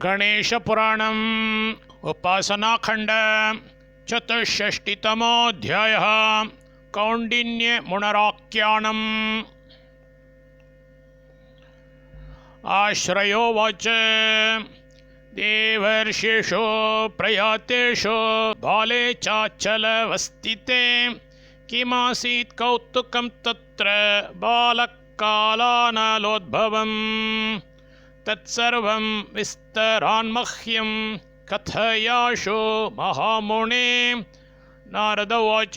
गणेशपुराणम् उपासनाखण्ड चतुष्षष्टितमोऽध्यायः कौण्डिन्यमुनराख्यानम्। आश्रयोवाच देवर्षिषु प्रयातेषु बाले चाचलवस्थिते किमासीत् कौतुकं तत्र बालकालानलोद्भवम् तत्सर्वं विस्तरान्मह्यं कथयाशु महामुने। नारद उवाच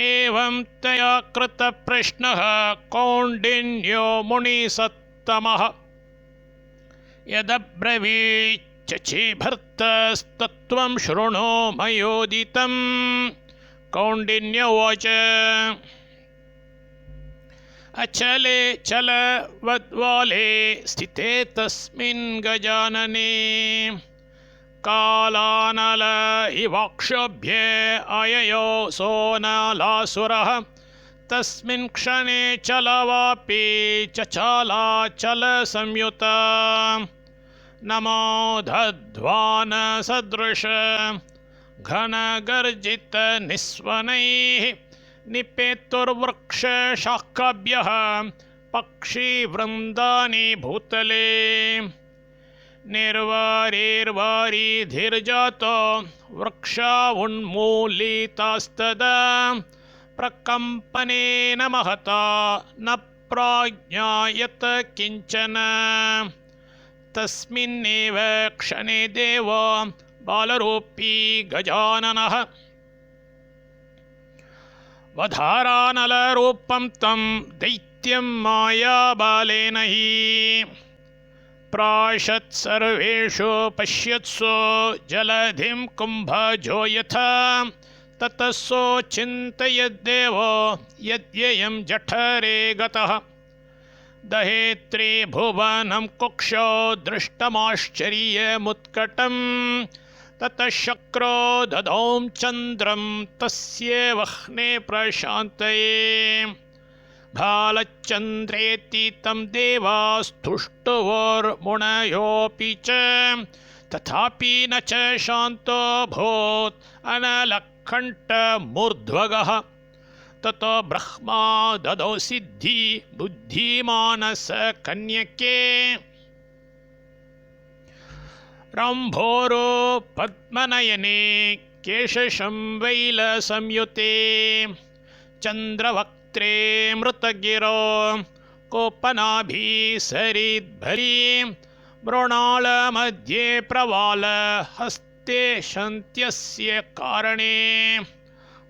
एवं तया कृतप्रश्नः कौण्डिन्यो मुनिसत्तमः यदब्रवीच्चचीभर्तस्तत्त्वं शृणु मयोदितं। कौण्डिन्य उवाच अचले चलवद्वाले स्थिते तस्मिन् गजानने कालानल इवाक्षोभ्य अययो सोऽनलासुरः तस्मिन् क्षणे चलवापि चचालाचलसंयुता नमोधध्वानसदृश घनगर्जितनिस्वनैः निपेतुर्वृक्षशाखाभ्यः पक्षिवृन्दानि भूतले निर्वारीर्वारीधिर्जातो वृक्षा उन्मूलितास्तदा प्रकम्पनेन महता न प्राज्ञायत किञ्चन। तस्मिन्नेव क्षणे देवो बालरूपी गजाननः वधारानलरूपं तं दैत्यं मायाबालेन हि प्राशत् सर्वेषु पश्यत्सु जलधिं कुम्भजो यथा ततः सोऽचिन्तयद्देवो यद्ययं जठरे गतः दहेत्रिभुवनं कुक्षौ दृष्टमाश्चर्यमुत्कटम् ततः शक्रो ददौ चन्द्रं तस्य वह्ने प्रशान्तये भालचन्द्रेति तं देवास्तुष्टुवोर्मुनयोऽपि च तथापि न च शान्तोऽभूत् अनलकण्ठमूर्ध्वगः। ततो ब्रह्मा ददौ सिद्धि बुद्धिमानसकन्यके रम्भोरो पद्मनयने केशशंवैलसंयुते चन्द्रवक्त्रे मृतगिरो कोपनाभिसरिद्भरी मृणालमध्ये प्रवालहस्ते शन्त्यस्य कारणे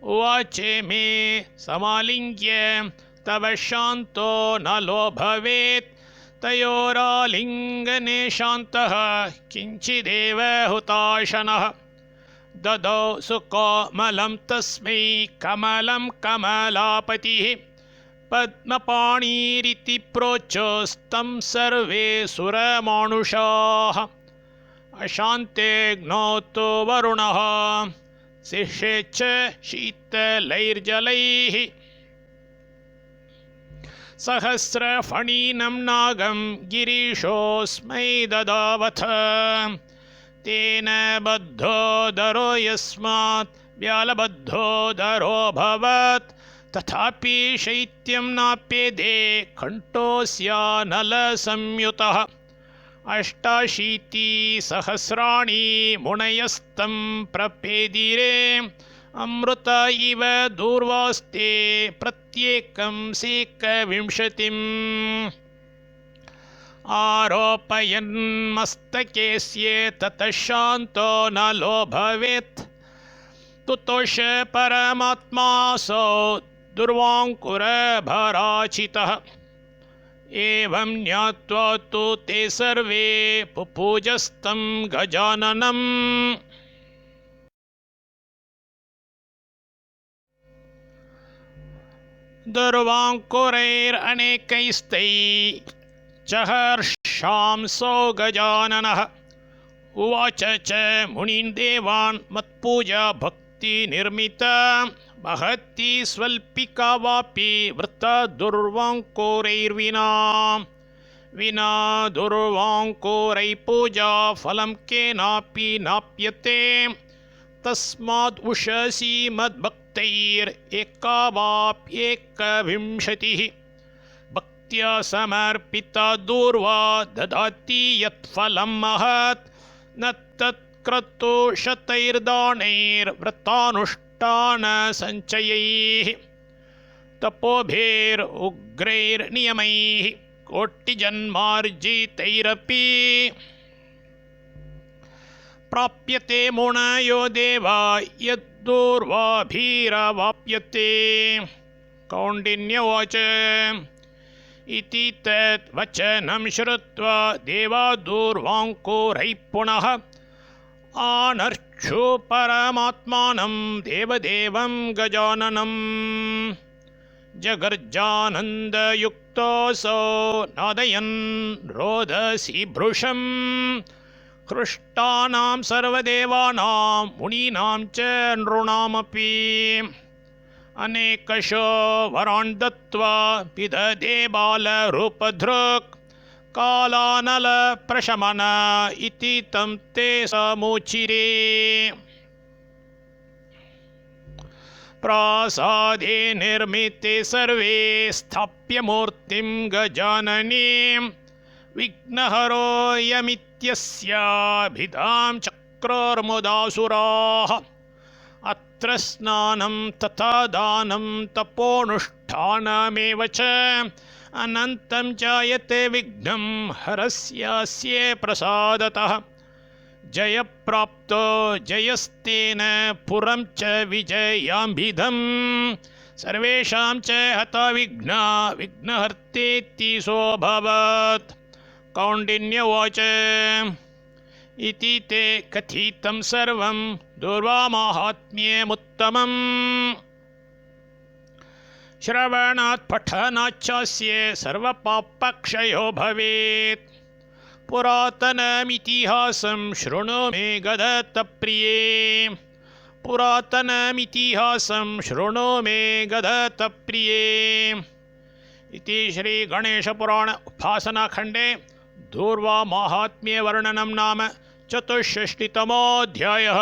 उवाचे मे समालिङ्ग्य तव शान्तो न लोभवेत् तयोरालिङ्गने शान्तः किञ्चिदेव हुताशनः ददौ सुकोमलं तस्मै कमलं कमलापतिः पद्मपाणिरिति प्रोच्चस्तं सर्वे सुरमानुषाः अशान्ते ज्ञोतो वरुणः शिष्ये च शीतलैर्जलैः सहस्रफणीनं नागं गिरीशोऽस्मै ददावथ तेन बद्धोदरो यस्मात् व्यालबद्धोदरोऽभवत् तथापि शैत्यं नाप्येदे कण्ठोऽस्यानलसंयुतः अष्टाशीतिसहस्राणि मुनयस्तं प्रपेदिरे अमृत इव दूर्वास्ते प्रत्येकं सेकविंशतिम् आरोपयन्मस्तकेस्य ततः शान्तो न लोभवेत् तुतोष परमात्मासौ दुर्वाङ्कुरभराचितः एवं ज्ञात्वा तु ते सर्वे पुपूजस्तं गजाननम्। दुर्वाङ्कुरैरनेकैस्तैः चहर्षांसो गजाननः उवाच च मुनीन् देवान् मत्पूजा भक्तिनिर्मिता महती स्वल्पिका वापि वृत्ता दुर्वाङ्कुरैर्विना विना दुर्वाङ्कुरै पूजा फलं केनापि नाप्यते तस्माद् उषसि मद्भक्तैरेकावाप्येकविंशतिः भक्त्या समर्पिता दूर्वा ददाति यत्फलं महत् न तत्क्रतु शतैर्दानैर्व्रतानुष्ठानसञ्चयैः तपोभिरुग्रैर्नियमैः कोटिजन्मार्जितैरपि प्राप्यते मुनयो देवा यद्दूर्वाभिरवाप्यते कौण्डिन्यवाच इति तत् वचनं श्रुत्वा देवा दूर्वाङ्कुरैः पुनः आनर्चु परमात्मानं देवदेवं गजाननं जगर्जानन्दयुक्तोऽसौ नादयन् रोदसी भृशं हृष्टानां सर्वदेवानां मुनीनां च नृणामपि अनेकशो वरान् दत्त्वा पिदधे बालरूपधृक् कालानलप्रशमन इति तं ते समुचिरे प्रासादे निर्मिते सर्वे स्थाप्य मूर्तिं गजाननीं विघ्नहरोऽयमित्यस्याभिधां चक्रोर्मुदासुराः अत्र स्नानं तथा दानं तपोनुष्ठानमेव च अनन्तं जायते विघ्नं हरस्यास्य प्रसादतः जयप्राप्तो जयस्तेन पुरं च विजयाम्भिधं सर्वेषां च हता विघ्ना विघ्नहर्तेति सोऽभवत् कौण्डिन्यवाच इति ते कथितं सर्वं दूर्वामाहात्म्यमुत्तमम् श्रवणात् पठनाच्चास्य सर्वपापक्षयो भवेत् पुरातनमितिहासं शृणु मे गदत्तप्रिये पुरातनमितिहासं शृणु मे गदत्तप्रिये इति श्रीगणेशपुराण उपासनाखण्डे दूर्वामाहात्म्यवर्णनं नाम 64तमोऽध्यायः।